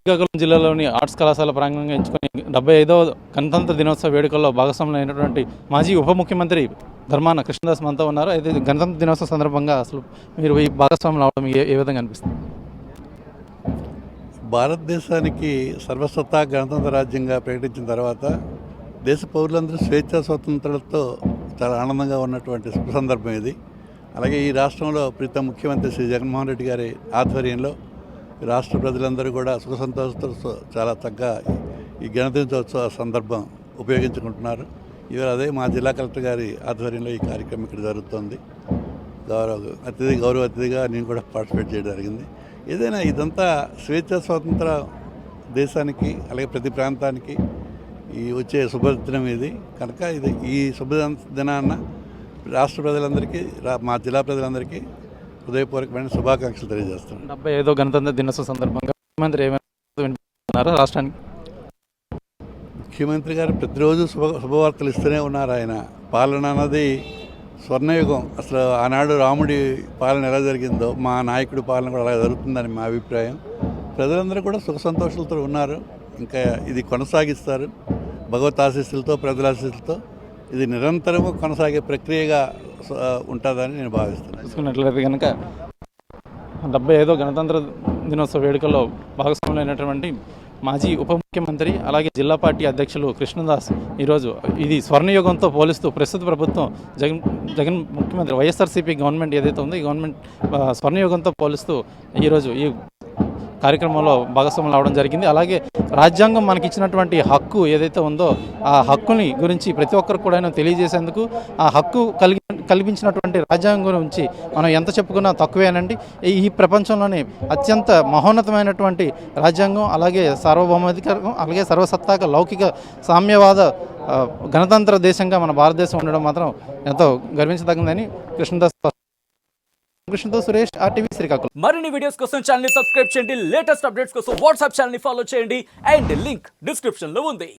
శ్రీకాకుళం జిల్లాలోని ఆర్ట్స్ కళాశాల ప్రాంగణంగా ఎంచుకొని 75వ గణతంత్ర దినోత్సవ వేడుకల్లో భాగస్వాములు అయినటువంటి మాజీ ఉప ముఖ్యమంత్రి ధర్మాన కృష్ణదాస్ మనతో ఉన్నారు. అయితే గణతంత్ర దినోత్సవం సందర్భంగా అసలు మీరు ఈ భాగస్వాములు అవడం ఏ విధంగా అనిపిస్తుంది? భారతదేశానికి సర్వసత్తా గణతంత్ర రాజ్యంగా ప్రకటించిన తర్వాత దేశ పౌరులందరూ స్వేచ్ఛా స్వాతంత్రాలతో చాలా ఆనందంగా ఉన్నటువంటి శుభ సందర్భం ఇది. అలాగే ఈ రాష్ట్రంలో ప్రీతం ముఖ్యమంత్రి శ్రీ జగన్మోహన్ రెడ్డి గారి ఆధ్వర్యంలో రాష్ట్ర ప్రజలందరూ కూడా సుఖ సంతోషాలతో చాలా చక్కగా ఈ గణతంత్రోత్సవ సందర్భం ఉపయోగించుకుంటున్నారు. ఇవాళ అదే మా జిల్లా కలెక్టర్ గారి ఆధ్వర్యంలో ఈ కార్యక్రమం ఇక్కడ జరుగుతుంది. గౌరవ అతిథిగా నేను కూడా పార్టిసిపేట్ చేయడం జరిగింది. ఏదైనా ఇదంతా స్వేచ్ఛా స్వాతంత్ర దేశానికి అలాగే ప్రతి ప్రాంతానికి ఈ వచ్చే శుభదినం ఇది కనుక ఈ శుభదినాన్న రాష్ట్ర ప్రజలందరికీ మా జిల్లా ప్రజలందరికీ హృదయపూర్వకమైన శుభాకాంక్షలు తెలియజేస్తున్నాను. 75వ గణతంత్ర దినోత్సవ సందర్భంగా ముఖ్యమంత్రి ఏమైనా రాష్ట్రానికి ముఖ్యమంత్రి గారు ప్రతిరోజు శుభవార్తలు ఇస్తూనే ఉన్నారు. ఆయన పాలన అన్నది స్వర్ణయుగం. అసలు ఆనాడు రాముడి పాలన ఎలా జరిగిందో మా నాయకుడి పాలన కూడా అలా జరుగుతుందని మా అభిప్రాయం. ప్రజలందరూ కూడా సుఖ సంతోషాలతో ఉన్నారు. ఇంకా ఇది కొనసాగిస్తారు. భగవత్ ఆశీస్సులతో ప్రజల ఆశీస్సులతో ఇది నిరంతరము కొనసాగే ప్రక్రియగా ఉంటుందని నేను భావిస్తున్నాను. చూసుకున్నట్లయితే కనుక 75వ గణతంత్ర దినోత్సవ వేడుకల్లో భాగస్వాములు అయినటువంటి మాజీ ఉప ముఖ్యమంత్రి అలాగే జిల్లా పార్టీ అధ్యక్షులు కృష్ణదాస్ ఈరోజు ఇది స్వర్ణయుగంతో పోలిస్తూ ప్రస్తుత ప్రభుత్వం జగన్ ముఖ్యమంత్రి వైఎస్ఆర్సీపీ గవర్నమెంట్ ఏదైతే ఉందో ఈ గవర్నమెంట్ స్వర్ణయుగంతో పోలిస్తూ ఈరోజు ఈ కార్యక్రమంలో భాగస్వాములు అవడం జరిగింది. అలాగే రాజ్యాంగం మనకి ఇచ్చినటువంటి హక్కు ఏదైతే ఉందో ఆ హక్కుని గురించి ప్రతి ఒక్కరికి కూడా తెలియజేసేందుకు ఆ హక్కు కల్పించినటువంటి రాజ్యాంగం గురించి మనం ఎంత చెప్పుకున్నా తక్కువేనండి. ఈ ప్రపంచంలోనే అత్యంత మహోన్నతమైనటువంటి రాజ్యాంగం అలాగే సార్వభౌమాధికారం అలాగే సర్వసత్తాక లౌకిక సామ్యవాద గణతంత్ర దేశంగా మన భారతదేశం ఉండడం మాత్రం ఎంతో గర్వించదగిందని కృష్ణతో సురేష్, RTV శ్రీకాకుళం. మరిన్ని వీడియోస్ కోసం ఛానల్ ని సబ్స్క్రైబ్ చేయండి. లేటెస్ట్ అప్డేట్స్ కోసం వాట్సాప్ ఛానల్ ని ఫాలో చేయండి అండ్ లింక్ డిస్క్రిప్షన్ లో ఉంది.